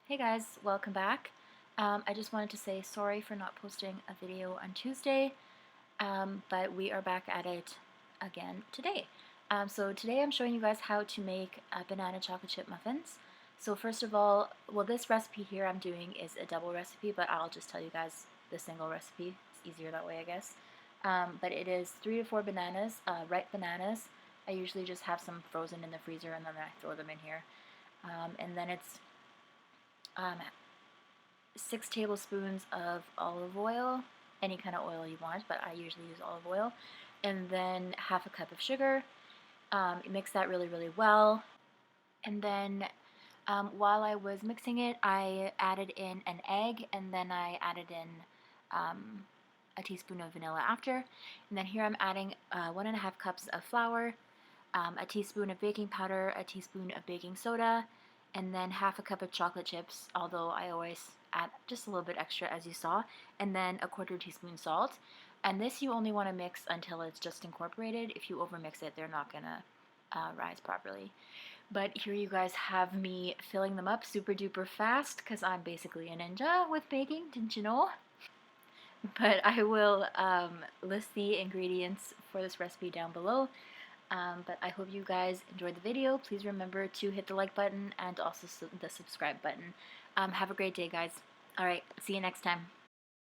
Hey guys, welcome back. I just wanted to say sorry for not posting a video on Tuesday, but we are back at it again today. So today I'm showing you guys how to make banana chocolate chip muffins. So first of all, well, this recipe here I'm doing is a double recipe, but I'll just tell you guys the single recipe. It's easier that way, I guess. But it is 3 to 4 bananas, ripe bananas. I usually just have some frozen in the freezer and then I throw them in here. And then it's um, 6 tablespoons of olive oil, any kind of oil you want, but I usually use olive oil, and then half a cup of sugar. Mix that really, really well. And then while I was mixing it, I added in an egg, and then I added in a teaspoon of vanilla after. And then here I'm adding 1.5 cups of flour, a teaspoon of baking powder, a teaspoon of baking soda, and then half a cup of chocolate chips, although I always add just a little bit extra as you saw, and then a 1/4 teaspoon salt. And this you only want to mix until it's just incorporated. If you overmix it, they're not gonna rise properly. But here you guys have me filling them up super duper fast because I'm basically a ninja with baking, didn't you know? But I will list the ingredients for this recipe down below. But I hope you guys enjoyed the video. Please remember to hit the like button and also the subscribe button. Have a great day, guys. Alright, see you next time.